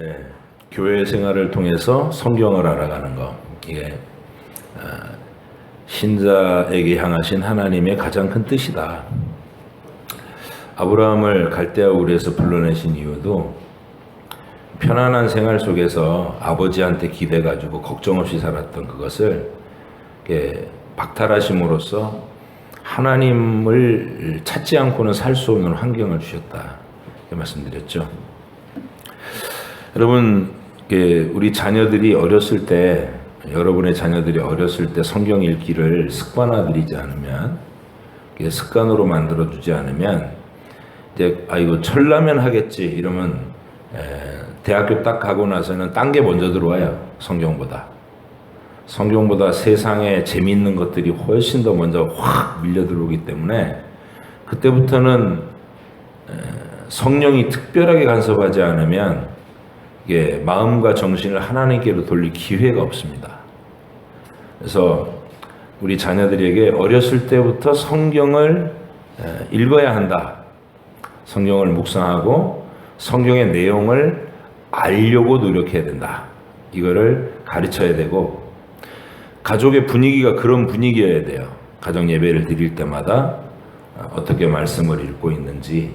예, 교회 생활을 통해서 성경을 알아가는 것, 이게 신자에게 향하신 하나님의 가장 큰 뜻이다. 아브라함을 갈대아 우르에서 불러내신 이유도 편안한 생활 속에서 아버지한테 기대가지고 걱정 없이 살았던 그것을 박탈하심으로써 하나님을 찾지 않고는 살 수 없는 환경을 주셨다. 이렇게 말씀드렸죠. 여러분, 우리 자녀들이 어렸을 때, 여러분의 자녀들이 어렸을 때 성경 읽기를 습관화들이지 않으면, 습관으로 만들어주지 않으면, 이제, 이거 철라면 하겠지, 이러면, 대학교 딱 가고 나서는 딴 게 먼저 들어와요. 성경보다. 성경보다 세상에 재미있는 것들이 훨씬 더 먼저 확 밀려 들어오기 때문에, 그때부터는 성령이 특별하게 간섭하지 않으면, 마음과 정신을 하나님께로 돌릴 기회가 없습니다. 그래서 우리 자녀들에게 어렸을 때부터 성경을 읽어야 한다. 성경을 묵상하고 성경의 내용을 알려고 노력해야 된다. 이거를 가르쳐야 되고, 가족의 분위기가 그런 분위기여야 돼요. 가정 예배를 드릴 때마다 어떻게 말씀을 읽고 있는지,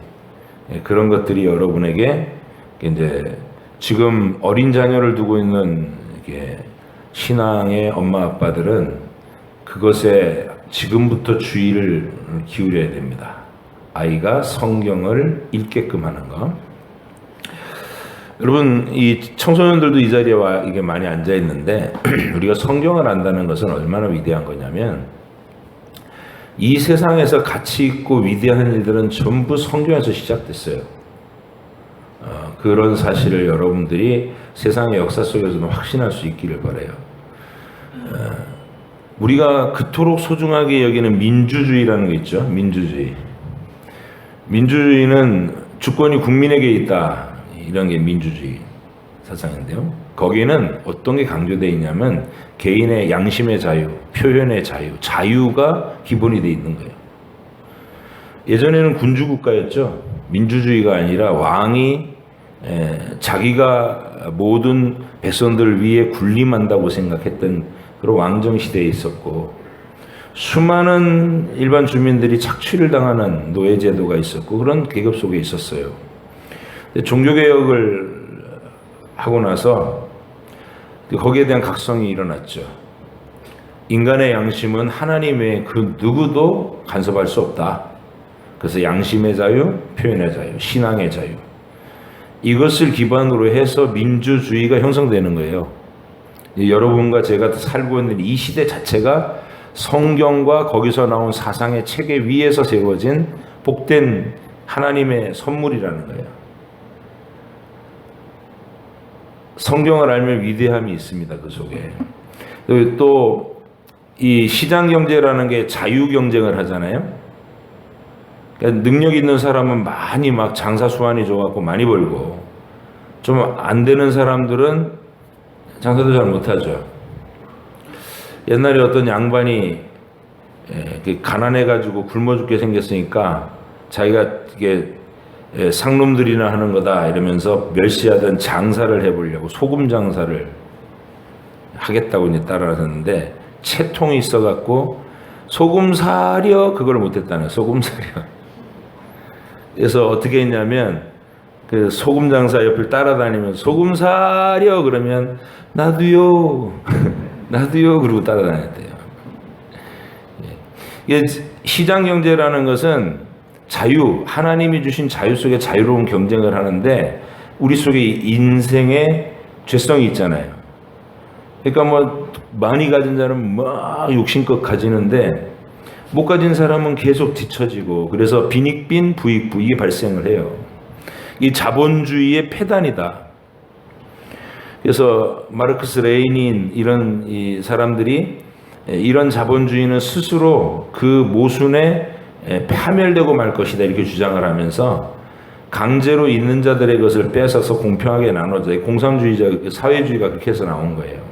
그런 것들이 여러분에게 이제 지금 어린 자녀를 두고 있는 신앙의 엄마 아빠들은 그것에 지금부터 주의를 기울여야 됩니다. 아이가 성경을 읽게끔 하는 것. 여러분, 이 청소년들도 이 자리에 와 이게 많이 앉아 있는데 우리가 성경을 안다는 것은 얼마나 위대한 거냐면, 이 세상에서 가치 있고 위대한 일들은 전부 성경에서 시작됐어요. 그런 사실을 여러분들이 세상의 역사 속에서는 확신할 수 있기를 바라요. 우리가 그토록 소중하게 여기는 민주주의라는 게 있죠. 민주주의. 민주주의는 주권이 국민에게 있다. 이런 게 민주주의 사상인데요. 거기에는 어떤 게 강조되어 있냐면 개인의 양심의 자유, 표현의 자유, 자유가 기본이 되어 있는 거예요. 예전에는 군주국가였죠. 민주주의가 아니라 왕이 자기가 모든 백성들을 위해 군림한다고 생각했던 그런 왕정시대에 있었고, 수많은 일반 주민들이 착취를 당하는 노예제도가 있었고, 그런 계급 속에 있었어요. 종교개혁을 하고 나서 거기에 대한 각성이 일어났죠. 인간의 양심은 하나님 외에 그 누구도 간섭할 수 없다. 그래서 양심의 자유, 표현의 자유, 신앙의 자유, 이것을 기반으로 해서 민주주의가 형성되는 거예요. 여러분과 제가 살고 있는 이 시대 자체가 성경과 거기서 나온 사상의 체계 위에서 세워진 복된 하나님의 선물이라는 거예요. 성경을 알면 위대함이 있습니다. 그 속에. 또 이 시장 경제라는 게 자유 경쟁을 하잖아요. 그러니까 능력 있는 사람은 많이 막 장사 수완이 좋아갖고 많이 벌고, 좀 안 되는 사람들은 장사도 잘 못하죠. 옛날에 어떤 양반이 가난해가지고 굶어 죽게 생겼으니까 자기가 이게 상놈들이나 하는 거다 이러면서 멸시하던 장사를 해보려고 소금 장사를 하겠다고 이제 따라하셨는데, 채통이 있어갖고 소금 사려 그걸 못했다는, 소금 사려. 그래서 어떻게 했냐면 그 소금 장사 옆을 따라다니면 소금 사려 그러면 나도요 나도요 그러고 따라다녔대요. 이게 시장 경제라는 것은 자유, 하나님이 주신 자유 속에 자유로운 경쟁을 하는데, 우리 속에 인생의 죄성이 있잖아요. 그러니까 뭐 많이 가진 사람은 막 욕심껏 가지는데 못 가진 사람은 계속 뒤처지고, 그래서 빈익빈 부익부 이게 발생을 해요. 이 자본주의의 폐단이다. 그래서 마르크스 레이닌 이런 이 사람들이 이런 자본주의는 스스로 그 모순에 파멸되고 말 것이다 이렇게 주장을 하면서 강제로 있는 자들의 것을 뺏어서 공평하게 나눠줘. 공산주의자, 사회주의가 그렇게 해서 나온 거예요.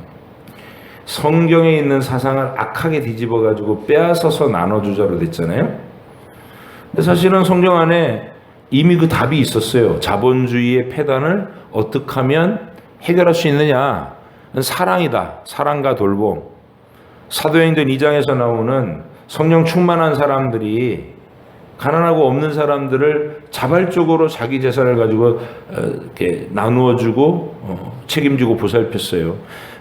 성경에 있는 사상을 악하게 뒤집어가지고 빼앗아서 나눠주자로 됐잖아요. 근데 사실은 성경 안에 이미 그 답이 있었어요. 자본주의의 폐단을 어떻게 하면 해결할 수 있느냐? 사랑이다. 사랑과 돌봄. 사도행전 2장에서 나오는 성령 충만한 사람들이 가난하고 없는 사람들을 자발적으로 자기 재산을 가지고 이렇게 나누어주고 책임지고 보살폈어요.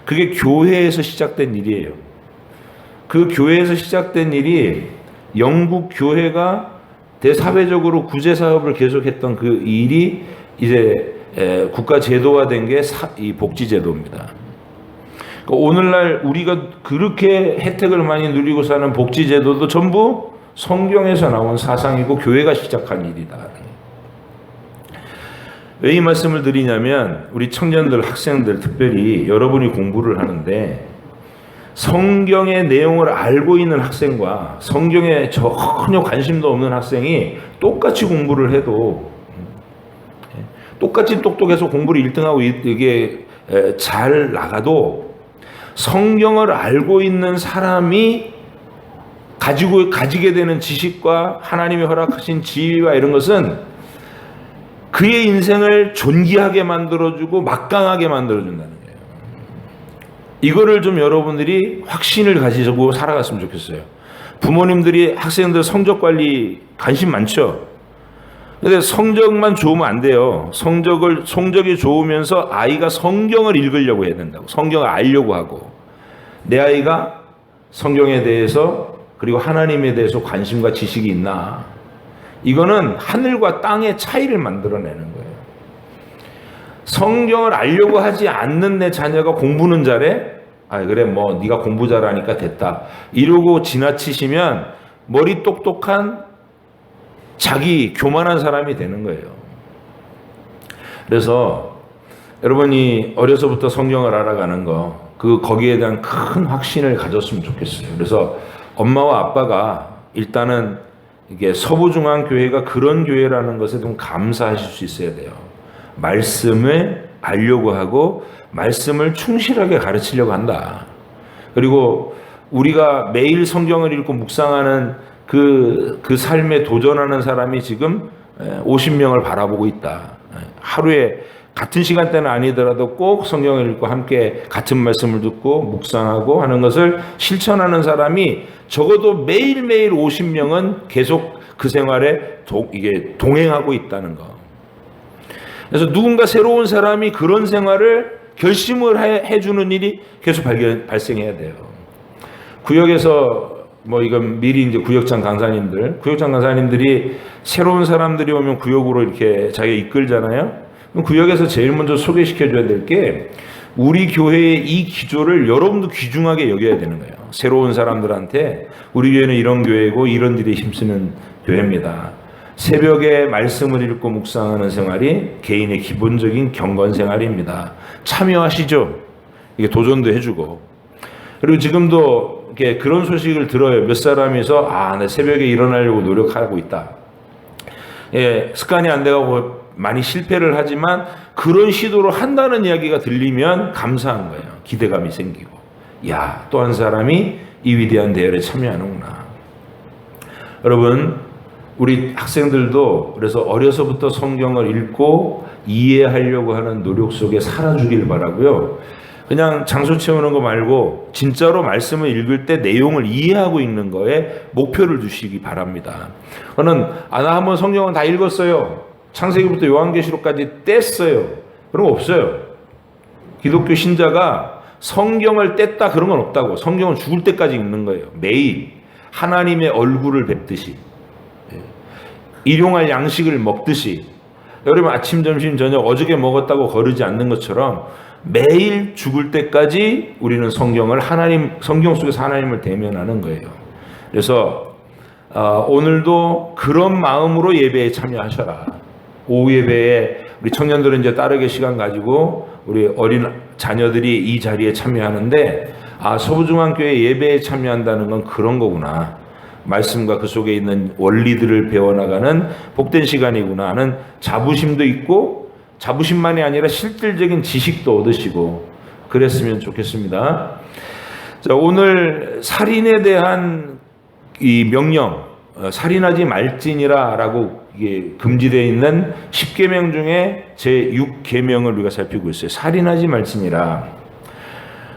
그게 교회에서 시작된 일이에요. 그 교회에서 시작된 일이 영국 교회가 대사회적으로 구제 사업을 계속했던 그 일이 이제 국가 제도화 된 게 이 복지 제도입니다. 오늘날 우리가 그렇게 혜택을 많이 누리고 사는 복지 제도도 전부 성경에서 나온 사상이고 교회가 시작한 일이다. 왜 이 말씀을 드리냐면 우리 청년들, 학생들 특별히 여러분이 공부를 하는데 성경의 내용을 알고 있는 학생과 성경에 전혀 관심도 없는 학생이 똑같이 공부를 해도 똑같이 똑똑해서 공부를 1등하고 이게 잘 나가도 성경을 알고 있는 사람이 가지게 되는 지식과 하나님이 허락하신 지위와 이런 것은 그의 인생을 존귀하게 만들어주고 막강하게 만들어준다는 거예요. 이거를 좀 여러분들이 확신을 가지고 살아갔으면 좋겠어요. 부모님들이 학생들 성적 관리 관심 많죠. 근데 성적만 좋으면 안 돼요. 성적이 좋으면서 아이가 성경을 읽으려고 해야 된다고. 성경을 알려고 하고 내 아이가 성경에 대해서 그리고 하나님에 대해서 관심과 지식이 있나. 이거는 하늘과 땅의 차이를 만들어내는 거예요. 성경을 알려고 하지 않는 내 자녀가 공부는 잘해? 그래 뭐 네가 공부 잘하니까 됐다. 이러고 지나치시면 머리 똑똑한 자기 교만한 사람이 되는 거예요. 그래서 여러분이 어려서부터 성경을 알아가는 거 거기에 대한 큰 확신을 가졌으면 좋겠어요. 그래서 엄마와 아빠가 일단은 이게 서부중앙교회가 그런 교회라는 것에 좀 감사하실 수 있어야 돼요. 말씀을 알려고 하고 말씀을 충실하게 가르치려고 한다. 그리고 우리가 매일 성경을 읽고 묵상하는 그 삶에 도전하는 사람이 지금 50명을 바라보고 있다. 하루에 같은 시간대는 아니더라도 꼭 성경을 읽고 함께 같은 말씀을 듣고 묵상하고 하는 것을 실천하는 사람이 적어도 매일매일 50명은 계속 그 생활에 이게 동행하고 있다는 거. 그래서 누군가 새로운 사람이 그런 생활을 결심을 해주는 일이 계속 발생해야 돼요. 구역에서 이건 미리 이제 구역장 강사님들이 새로운 사람들이 오면 구역으로 이렇게 자기가 이끌잖아요. 그럼 구역에서 제일 먼저 소개시켜줘야 될 게 우리 교회의 이 기조를 여러분도 귀중하게 여겨야 되는 거예요. 새로운 사람들한테 우리 교회는 이런 교회고 이런 일에 힘쓰는 교회입니다. 새벽에 말씀을 읽고 묵상하는 생활이 개인의 기본적인 경건 생활입니다. 참여하시죠. 이게 도전도 해주고. 그리고 지금도 이렇게 그런 소식을 들어요. 몇 사람이서 나 새벽에 일어나려고 노력하고 있다. 습관이 안 돼가고 많이 실패를 하지만 그런 시도를 한다는 이야기가 들리면 감사한 거예요. 기대감이 생기고. 또 한 사람이 이 위대한 대열에 참여하는구나. 여러분, 우리 학생들도 그래서 어려서부터 성경을 읽고 이해하려고 하는 노력 속에 살아주길 바라고요. 그냥 장소 채우는 거 말고 진짜로 말씀을 읽을 때 내용을 이해하고 읽는 거에 목표를 두시기 바랍니다. 저는 나 한번 성경은 다 읽었어요. 창세기부터 요한계시록까지 뗐어요. 그런 거 없어요. 기독교 신자가 성경을 뗐다 그런 건 없다고. 성경은 죽을 때까지 읽는 거예요. 매일 하나님의 얼굴을 뵙듯이 일용할 양식을 먹듯이 여러분 아침 점심 저녁 어저께 먹었다고 거르지 않는 것처럼 매일 죽을 때까지 우리는 성경 속에서 하나님을 대면하는 거예요. 그래서 오늘도 그런 마음으로 예배에 참여하셔라. 오후 예배에 우리 청년들은 이제 따르게 시간 가지고 우리 어린 자녀들이 이 자리에 참여하는데 서부중앙교회 예배에 참여한다는 건 그런 거구나. 말씀과 그 속에 있는 원리들을 배워나가는 복된 시간이구나 하는 자부심도 있고 자부심만이 아니라 실질적인 지식도 얻으시고 그랬으면 좋겠습니다. 자, 오늘 살인에 대한 이 명령, 살인하지 말지니라 라고 이게 금지되어 있는 10계명 중에 제 6계명을 우리가 살피고 있어요. 살인하지 말지니라.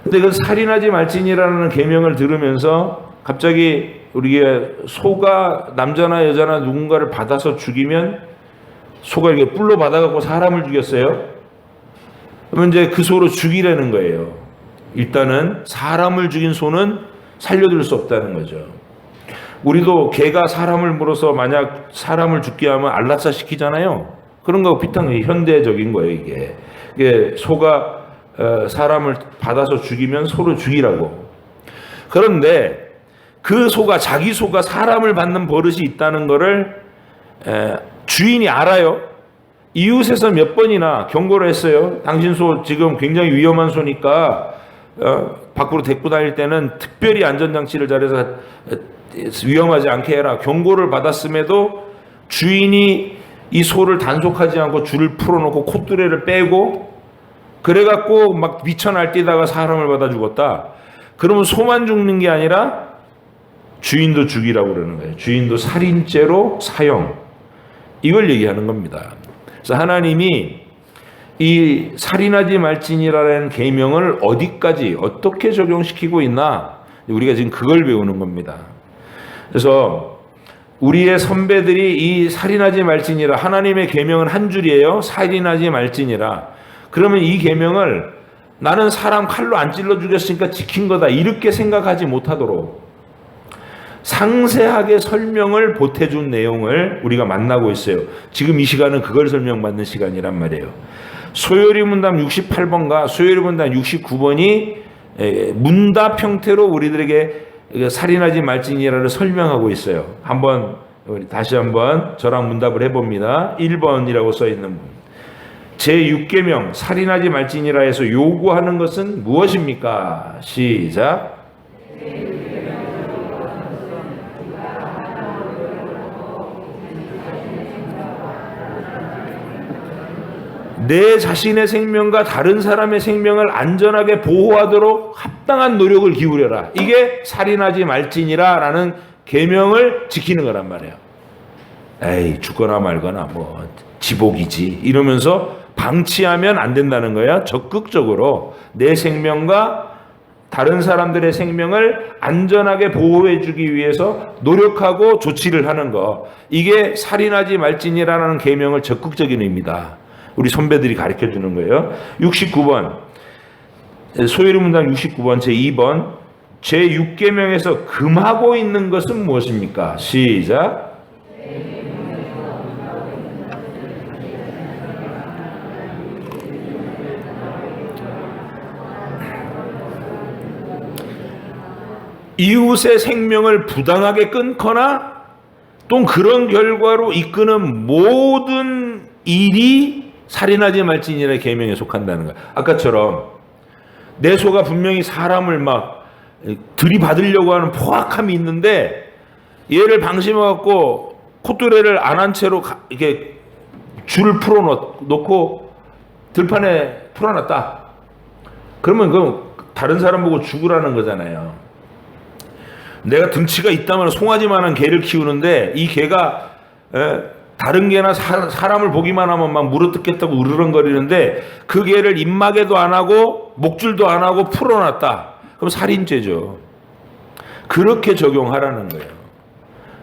근데 그 살인하지 말지니라는 계명을 들으면서 갑자기 우리가 소가 남자나 여자나 누군가를 받아서 죽이면 소가 이렇게 뿔로 받아갖고 사람을 죽였어요. 그러면 이제 그 소로 죽이라는 거예요. 일단은 사람을 죽인 소는 살려둘 수 없다는 거죠. 우리도 개가 사람을 물어서 만약 사람을 죽게 하면 알라싸 시키잖아요. 그런 거하고 비슷한 거예요. 현대적인 거예요, 이게. 이게 소가 사람을 받아서 죽이면 소를 죽이라고. 그런데 그 소가, 자기 소가 사람을 받는 버릇이 있다는 거를 주인이 알아요. 이웃에서 몇 번이나 경고를 했어요. 당신 소 지금 굉장히 위험한 소니까 밖으로 데리고 다닐 때는 특별히 안전장치를 잘해서 위험하지 않게 해라. 경고를 받았음에도 주인이 이 소를 단속하지 않고 줄을 풀어놓고 콧뚜레를 빼고 그래갖고 막 미쳐 날뛰다가 사람을 받아 죽었다. 그러면 소만 죽는 게 아니라 주인도 죽이라고 그러는 거예요. 주인도 살인죄로 사형. 이걸 얘기하는 겁니다. 그래서 하나님이 이 살인하지 말지니라는 계명을 어디까지 어떻게 적용시키고 있나, 우리가 지금 그걸 배우는 겁니다. 그래서 우리의 선배들이 이 살인하지 말지니라, 하나님의 계명은 한 줄이에요. 살인하지 말지니라. 그러면 이 계명을 나는 사람 칼로 안 찔러 죽였으니까 지킨 거다, 이렇게 생각하지 못하도록 상세하게 설명을 보태준 내용을 우리가 만나고 있어요. 지금 이 시간은 그걸 설명받는 시간이란 말이에요. 소요리 문답 68번과 소요리 문답 69번이 문답 형태로 우리들에게 살인하지 말지니라를 설명하고 있어요. 한번 다시 한번 저랑 문답을 해봅니다. 1번이라고 써있는 분. 제6계명 살인하지 말지니라에서 요구하는 것은 무엇입니까? 시작. 내 자신의 생명과 다른 사람의 생명을 안전하게 보호하도록 합당한 노력을 기울여라. 이게 살인하지 말지니라 라는 계명을 지키는 거란 말이에요. 에이, 죽거나 말거나 뭐 지복이지 이러면서 방치하면 안 된다는 거야. 적극적으로 내 생명과 다른 사람들의 생명을 안전하게 보호해 주기 위해서 노력하고 조치를 하는 거. 이게 살인하지 말지니라는 계명을 적극적인 의미다. 우리 선배들이 가르쳐 주는 거예요. 69번. 소요리 문답 69번 제2번. 제6계명에서 금하고 있는 것은 무엇입니까? 시작. 이웃의 생명을 부당하게 끊거나 또 그런 결과로 이끄는 모든 일이 살인하지 말지니라 계명에 속한다는 거야. 아까처럼 내 소가 분명히 사람을 막 들이받으려고 하는 포악함이 있는데 얘를 방심해갖고 콧뚜레를 안 한 채로 이렇게 줄을 풀어놓고 들판에 풀어놨다. 그러면 그 다른 사람 보고 죽으라는 거잖아요. 내가 등치가 있다면 송아지만한 개를 키우는데 이 개가 다른 개나 사람을 보기만 하면 막 물어뜯겠다고 으르렁거리는데 그 개를 입마개도 안 하고 목줄도 안 하고 풀어놨다. 그럼 살인죄죠. 그렇게 적용하라는 거예요.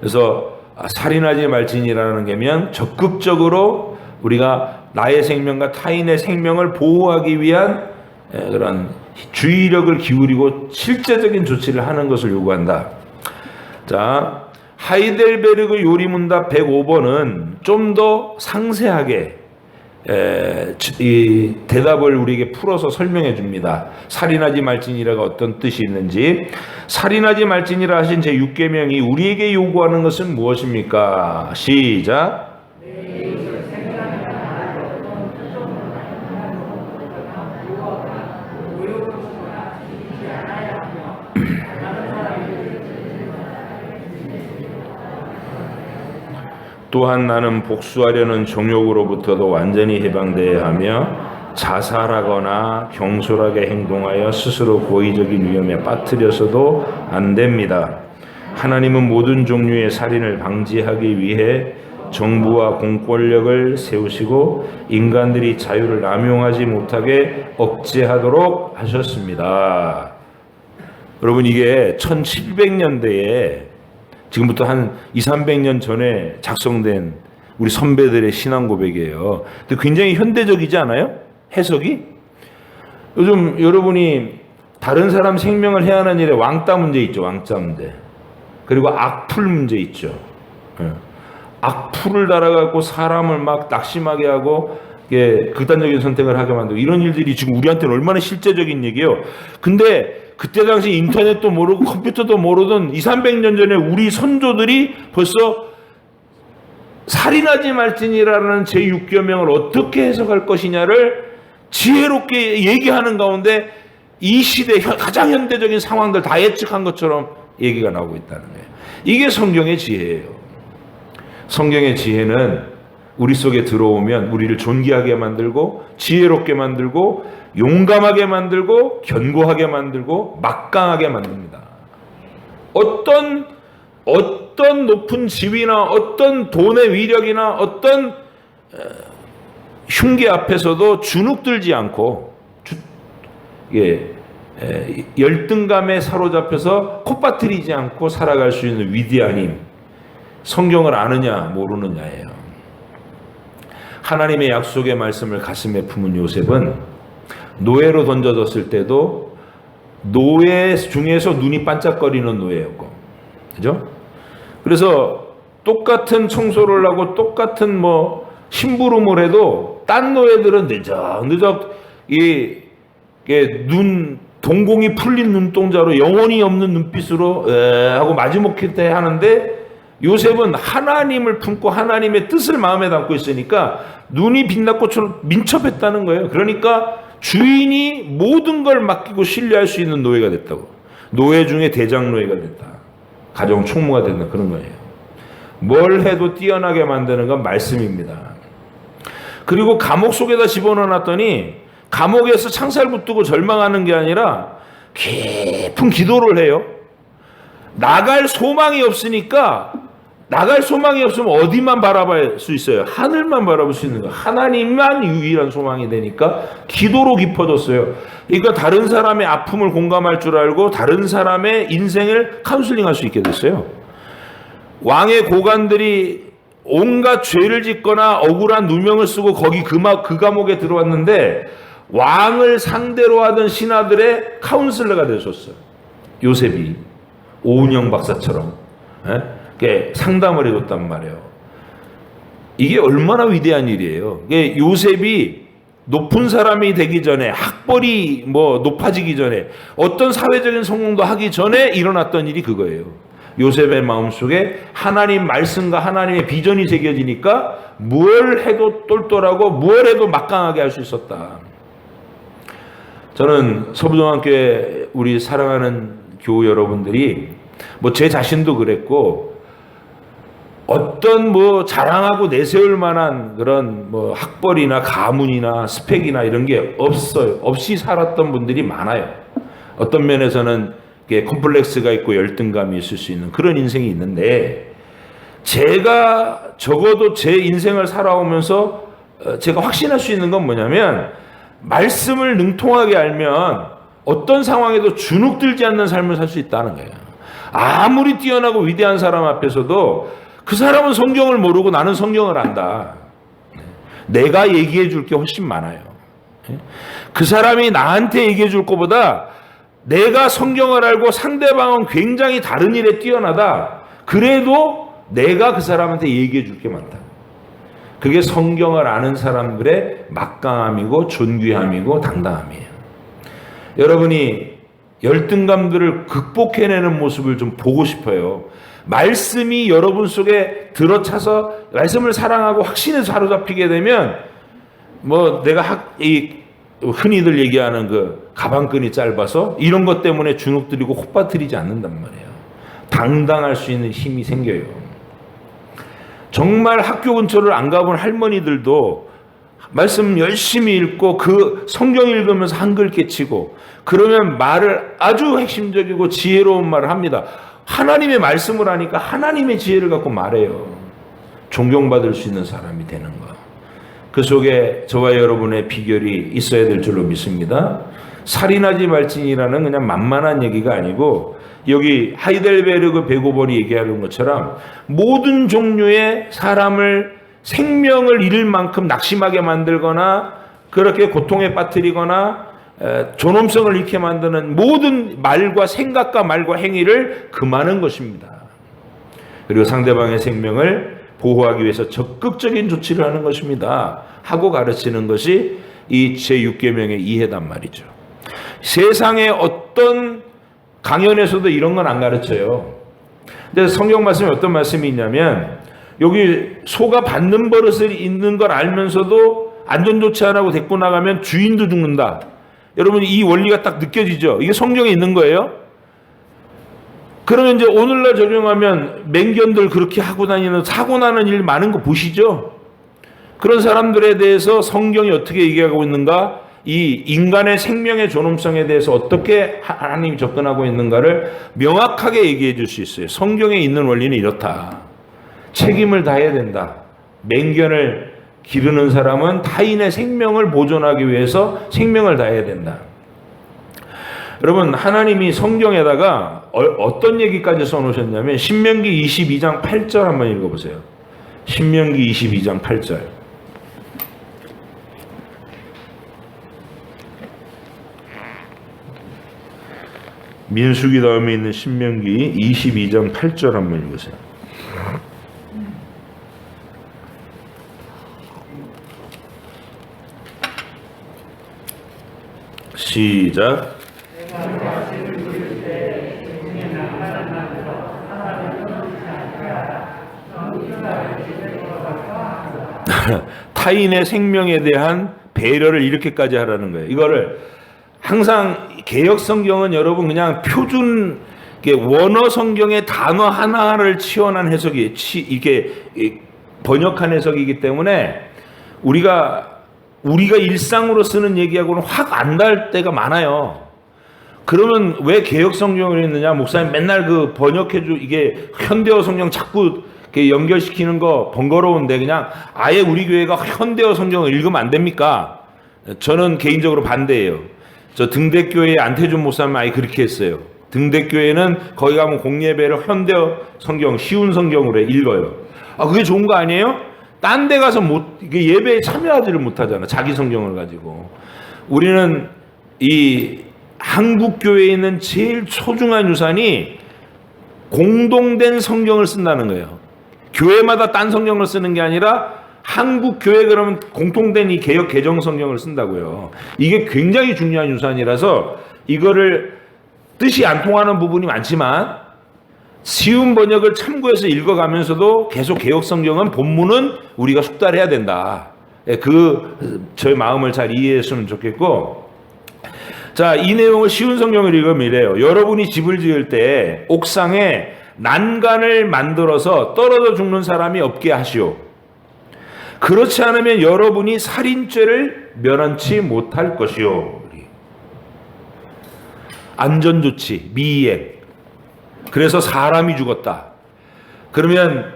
그래서 살인하지 말지니라는 게면 적극적으로 우리가 나의 생명과 타인의 생명을 보호하기 위한 그런 주의력을 기울이고 실제적인 조치를 하는 것을 요구한다. 자, 하이델베르그 요리문답 105번은 좀 더 상세하게 이 대답을 우리에게 풀어서 설명해 줍니다. 살인하지 말지니라가 어떤 뜻이 있는지. 살인하지 말지니라 하신 제6계명이 우리에게 요구하는 것은 무엇입니까? 시작. 또한 나는 복수하려는 정욕으로부터도 완전히 해방되어야 하며 자살하거나 경솔하게 행동하여 스스로 고의적인 위험에 빠뜨려서도 안 됩니다. 하나님은 모든 종류의 살인을 방지하기 위해 정부와 공권력을 세우시고 인간들이 자유를 남용하지 못하게 억제하도록 하셨습니다. 여러분, 이게 1700년대에 지금부터 한 200~300년 전에 작성된 우리 선배들의 신앙 고백이에요. 근데 굉장히 현대적이지 않아요? 해석이? 요즘 여러분이 다른 사람 생명을 해하는 일에 왕따 문제 있죠. 왕따 문제. 그리고 악풀 문제 있죠. 악풀을 달아갖고 사람을 막 낙심하게 하고 극단적인 선택을 하게 만들고 이런 일들이 지금 우리한테는 얼마나 실제적인 얘기예요. 근데 그때 당시 인터넷도 모르고 컴퓨터도 모르던 200~300년 전에 우리 선조들이 벌써 살인하지 말지니라는 제6계명을 어떻게 해석할 것이냐를 지혜롭게 얘기하는 가운데 이 시대 가장 현대적인 상황들 다 예측한 것처럼 얘기가 나오고 있다는 거예요. 이게 성경의 지혜예요. 성경의 지혜는 우리 속에 들어오면 우리를 존귀하게 만들고 지혜롭게 만들고 용감하게 만들고 견고하게 만들고 막강하게 만듭니다. 어떤 높은 지위나 어떤 돈의 위력이나 어떤 흉기 앞에서도 주눅들지 않고 열등감에 사로잡혀서 콧바트리지 않고 살아갈 수 있는 위대한 힘, 성경을 아느냐 모르느냐예요. 하나님의 약속의 말씀을 가슴에 품은 요셉은 노예로 던져졌을 때도 노예 중에서 눈이 반짝거리는 노예였고, 그죠? 그래서 똑같은 청소를 하고 똑같은 심부름을 해도 딴 노예들은 느적 동공이 풀린 눈동자로 영혼이 없는 눈빛으로 하고 마지못해 때 하는데, 요셉은 하나님을 품고 하나님의 뜻을 마음에 담고 있으니까 눈이 빛난 꽃처럼 민첩했다는 거예요. 그러니까 주인이 모든 걸 맡기고 신뢰할 수 있는 노예가 됐다고. 노예 중에 대장 노예가 됐다. 가정 총무가 된다. 그런 거예요. 뭘 해도 뛰어나게 만드는 건 말씀입니다. 그리고 감옥 속에다 집어넣어놨더니 감옥에서 창살 붙들고 절망하는 게 아니라 깊은 기도를 해요. 나갈 소망이 없으면 어디만 바라볼 수 있어요? 하늘만 바라볼 수 있는 거. 하나님만 유일한 소망이 되니까 기도로 깊어졌어요. 그러니까 다른 사람의 아픔을 공감할 줄 알고 다른 사람의 인생을 카운슬링할 수 있게 됐어요. 왕의 고관들이 온갖 죄를 짓거나 억울한 누명을 쓰고 거기 그 감옥에 들어왔는데 왕을 상대로 하던 신하들의 카운슬러가 되셨어요. 요셉이 오은영 박사처럼 상담을 해줬단 말이에요. 이게 얼마나 위대한 일이에요. 요셉이 높은 사람이 되기 전에, 학벌이 높아지기 전에, 어떤 사회적인 성공도 하기 전에 일어났던 일이 그거예요. 요셉의 마음속에 하나님 말씀과 하나님의 비전이 새겨지니까 뭘 해도 똘똘하고 뭘 해도 막강하게 할 수 있었다. 저는 서부중앙교회 우리 사랑하는 교우 여러분들이 제 자신도 그랬고 어떤 자랑하고 내세울 만한 그런 학벌이나 가문이나 스펙이나 이런 게 없어요. 없이 살았던 분들이 많아요. 어떤 면에서는 컴플렉스가 있고 열등감이 있을 수 있는 그런 인생이 있는데, 제가 적어도 제 인생을 살아오면서 제가 확신할 수 있는 건 뭐냐면, 말씀을 능통하게 알면 어떤 상황에도 주눅들지 않는 삶을 살 수 있다는 거예요. 아무리 뛰어나고 위대한 사람 앞에서도 그 사람은 성경을 모르고 나는 성경을 안다. 내가 얘기해 줄 게 훨씬 많아요. 그 사람이 나한테 얘기해 줄 것보다 내가 성경을 알고 상대방은 굉장히 다른 일에 뛰어나다. 그래도 내가 그 사람한테 얘기해 줄 게 많다. 그게 성경을 아는 사람들의 막강함이고 존귀함이고 당당함이에요. 여러분이 열등감들을 극복해내는 모습을 좀 보고 싶어요. 말씀이 여러분 속에 들어차서 말씀을 사랑하고 확신에 사로잡히게 되면 내가 흔히들 얘기하는 그 가방끈이 짧아서 이런 것 때문에 주눅들이고 콧바트리지 않는단 말이에요. 당당할 수 있는 힘이 생겨요. 정말 학교 근처를 안 가본 할머니들도 말씀 열심히 읽고 그 성경 읽으면서 한글 깨치고 그러면 말을 아주 핵심적이고 지혜로운 말을 합니다. 하나님의 말씀을 하니까 하나님의 지혜를 갖고 말해요. 존경받을 수 있는 사람이 되는 것. 그 속에 저와 여러분의 비결이 있어야 될 줄로 믿습니다. 살인하지 말지니라는 그냥 만만한 얘기가 아니고 여기 하이델베르그 105번이 얘기하는 것처럼 모든 종류의 사람을 생명을 잃을 만큼 낙심하게 만들거나 그렇게 고통에 빠뜨리거나 존엄성을 잃게 만드는 모든 말과 생각과 말과 행위를 금하는 것입니다. 그리고 상대방의 생명을 보호하기 위해서 적극적인 조치를 하는 것입니다. 하고 가르치는 것이 이 제6계명의 이해단 말이죠. 세상의 어떤 강연에서도 이런 건 안 가르쳐요. 근데 성경 말씀에 어떤 말씀이 있냐면 여기 소가 받는 버릇을 있는 걸 알면서도 안전조치 안 하고 데리고 나가면 주인도 죽는다. 여러분 이 원리가 딱 느껴지죠? 이게 성경에 있는 거예요. 그러면 이제 오늘날 적용하면 맹견들 그렇게 하고 다니는 사고 나는 일 많은 거 보시죠? 그런 사람들에 대해서 성경이 어떻게 얘기하고 있는가? 이 인간의 생명의 존엄성에 대해서 어떻게 하나님이 접근하고 있는가를 명확하게 얘기해 줄 수 있어요. 성경에 있는 원리는 이렇다. 책임을 다해야 된다. 맹견을 기르는 사람은 타인의 생명을 보존하기 위해서 생명을 다해야 된다. 여러분 하나님이 성경에다가 어떤 얘기까지 써놓으셨냐면 신명기 22장 8절 한번 읽어보세요. 신명기 22장 8절. 민수기 다음에 있는 신명기 22장 8절 한번 읽으세요. 시작. 타인의 생명에 대한 배려를 이렇게까지 하라는 거예요. 이거를 항상 개역 성경은 여러분 그냥 표준 원어 성경의 단어 하나를 치환한 해석이 이게 번역한 해석이기 때문에 우리가 일상으로 쓰는 얘기하고는 확 안 닿을 때가 많아요. 그러면 왜 개역 성경을 읽느냐? 목사님 맨날 그 번역해주 이게 현대어 성경 자꾸 연결시키는 거 번거로운데 그냥 아예 우리 교회가 현대어 성경을 읽으면 안 됩니까? 저는 개인적으로 반대예요. 저 등대교회 안태준 목사님 아예 그렇게 했어요. 등대교회는 거기 가면 공예배를 현대어 성경 쉬운 성경으로 읽어요. 아 그게 좋은 거 아니에요? 딴 데 가서 예배에 참여하지를 못하잖아. 자기 성경을 가지고. 우리는 이 한국 교회에 있는 제일 소중한 유산이 공동된 성경을 쓴다는 거예요. 교회마다 딴 성경을 쓰는 게 아니라 한국 교회 그러면 공통된 이 개역 개정 성경을 쓴다고요. 이게 굉장히 중요한 유산이라서 이거를 뜻이 안 통하는 부분이 많지만 쉬운 번역을 참고해서 읽어가면서도 계속 개역 성경은 본문은 우리가 숙달해야 된다. 저의 마음을 잘 이해했으면 좋겠고, 자, 이 내용을 쉬운 성경을 읽으면 이래요. 여러분이 집을 지을 때 옥상에 난간을 만들어서 떨어져 죽는 사람이 없게 하시오. 그렇지 않으면 여러분이 살인죄를 면한치 못할 것이오. 안전조치, 미이행. 그래서 사람이 죽었다. 그러면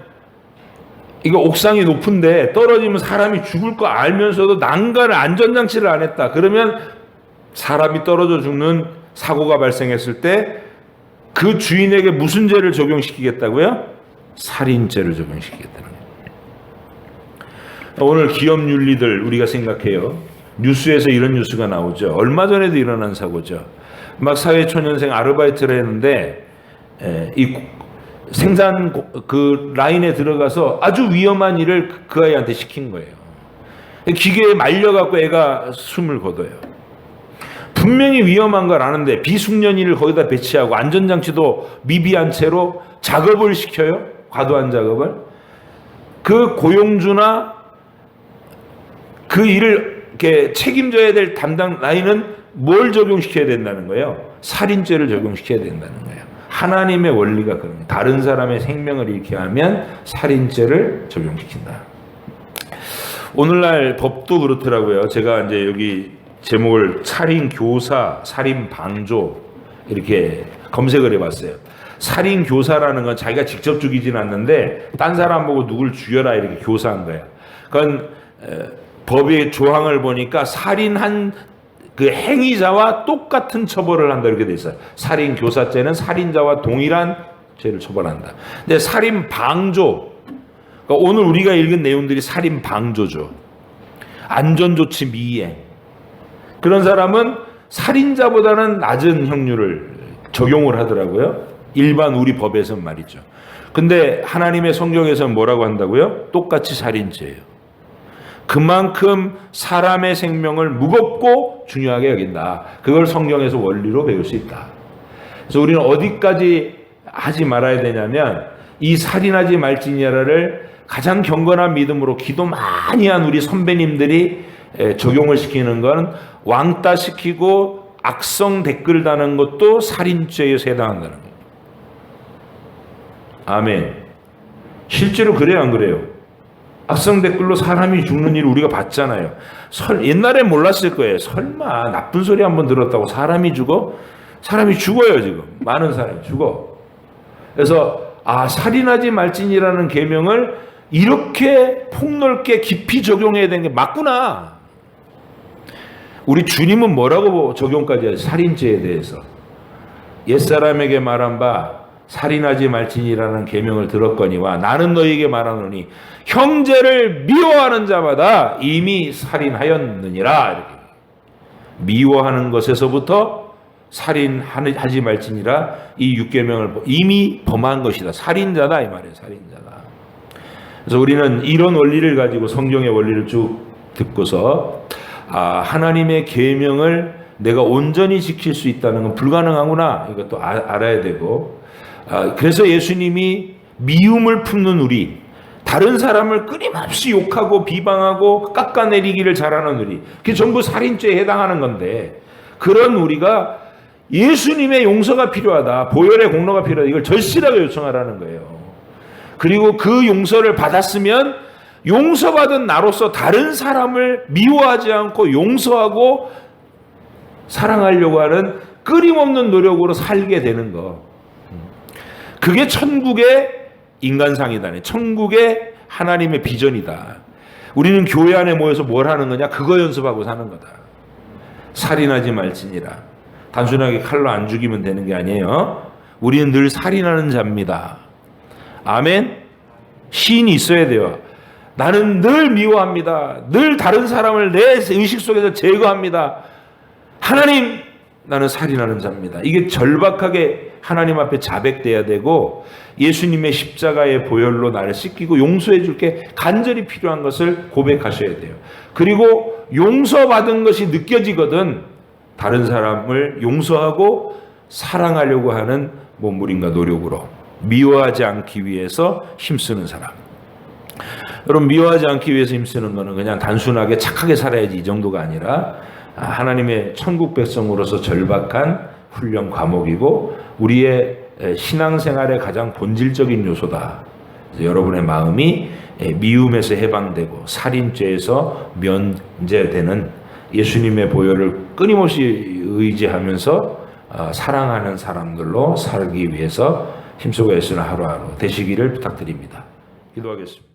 이거 옥상이 높은데 떨어지면 사람이 죽을 거 알면서도 난간을 안전장치를 안 했다. 그러면 사람이 떨어져 죽는 사고가 발생했을 때 그 주인에게 무슨 죄를 적용시키겠다고요? 살인죄를 적용시키겠다는 거예요. 오늘 기업윤리들 우리가 생각해요. 뉴스에서 이런 뉴스가 나오죠. 얼마 전에도 일어난 사고죠. 막 사회초년생 아르바이트를 했는데 이 생산 그 라인에 들어가서 아주 위험한 일을 그 아이한테 시킨 거예요. 기계에 말려갖고 애가 숨을 거둬요. 분명히 위험한 걸 아는데 비숙련이를 거기다 배치하고 안전장치도 미비한 채로 작업을 시켜요. 과도한 작업을. 그 고용주나 그 일을 이렇게 책임져야 될 담당 라인은 뭘 적용시켜야 된다는 거예요? 살인죄를 적용시켜야 된다는 거예요. 하나님의 원리가 그럽니다. 다른 사람의 생명을 잃게 하면 살인죄를 적용시킨다. 오늘날 법도 그렇더라고요. 제가 이제 여기 제목을 살인 교사, 살인 방조 이렇게 검색을 해봤어요. 살인 교사라는 건 자기가 직접 죽이진 않는데 딴 사람 보고 누굴 죽여라 이렇게 교사한 거야. 그건 법의 조항을 보니까 살인한 그 행위자와 똑같은 처벌을 한다 이렇게 돼 있어요. 살인 교사죄는 살인자와 동일한 죄를 처벌한다. 근데 살인 방조, 그러니까 오늘 우리가 읽은 내용들이 살인 방조죠. 안전조치 미이행. 그런 사람은 살인자보다는 낮은 형률을 적용을 하더라고요. 일반 우리 법에서는 말이죠. 근데 하나님의 성경에서는 뭐라고 한다고요? 똑같이 살인죄예요. 그만큼 사람의 생명을 무겁고 중요하게 여긴다. 그걸 성경에서 원리로 배울 수 있다. 그래서 우리는 어디까지 하지 말아야 되냐면 이 살인하지 말지니라를 가장 경건한 믿음으로 기도 많이 한 우리 선배님들이 적용을 시키는 건 왕따 시키고 악성 댓글 다는 것도 살인죄에 해당한다는 거예요. 아멘. 실제로 그래요, 안 그래요? 악성 댓글로 사람이 죽는 일을 우리가 봤잖아요. 옛날에 몰랐을 거예요. 설마 나쁜 소리 한번 들었다고 사람이 죽어? 사람이 죽어요, 지금. 많은 사람이 죽어. 그래서 살인하지 말지니라는 계명을 이렇게 폭넓게 깊이 적용해야 되는 게 맞구나. 우리 주님은 뭐라고 적용까지 해요? 살인죄에 대해서. 옛사람에게 말한 바 살인하지 말지니라는 계명을 들었거니와 나는 너희에게 말하노니 형제를 미워하는 자마다 이미 살인하였느니라. 이렇게. 미워하는 것에서부터 살인하지 말지니라 이 육계명을 이미 범한 것이다. 살인자다 이 말이에요. 살인자다. 그래서 우리는 이런 원리를 가지고 성경의 원리를 쭉 듣고서 하나님의 계명을 내가 온전히 지킬 수 있다는 건 불가능하구나. 이것도 알아야 되고 그래서 예수님이 미움을 품는 우리, 다른 사람을 끊임없이 욕하고 비방하고 깎아내리기를 잘하는 우리, 그게 전부 살인죄에 해당하는 건데 그런 우리가 예수님의 용서가 필요하다. 보혈의 공로가 필요하다. 이걸 절실하게 요청하라는 거예요. 그리고 그 용서를 받았으면 용서받은 나로서 다른 사람을 미워하지 않고 용서하고 사랑하려고 하는 끊임없는 노력으로 살게 되는 거. 그게 천국의 인간상이다. 천국의 하나님의 비전이다. 우리는 교회 안에 모여서 뭘 하는 거냐? 그거 연습하고 사는 거다. 살인하지 말지니라. 단순하게 칼로 안 죽이면 되는 게 아니에요. 우리는 늘 살인하는 자입니다. 아멘. 시인이 있어야 돼요. 나는 늘 미워합니다. 늘 다른 사람을 내 의식 속에서 제거합니다. 하나님, 나는 살인하는 자입니다. 이게 절박하게 하나님 앞에 자백돼야 되고 예수님의 십자가의 보혈로 나를 씻기고 용서해 줄게 간절히 필요한 것을 고백하셔야 돼요. 그리고 용서받은 것이 느껴지거든 다른 사람을 용서하고 사랑하려고 하는 몸부림과 노력으로 미워하지 않기 위해서 힘쓰는 사람. 여러분, 미워하지 않기 위해서 힘쓰는 것은 그냥 단순하게 착하게 살아야지 이 정도가 아니라 하나님의 천국 백성으로서 절박한 훈련 과목이고 우리의 신앙생활의 가장 본질적인 요소다. 여러분의 마음이 미움에서 해방되고 살인죄에서 면제되는 예수님의 보혈을 끊임없이 의지하면서 사랑하는 사람들로 살기 위해서 힘쓰고 애쓰는 하루하루 되시기를 부탁드립니다. 기도하겠습니다.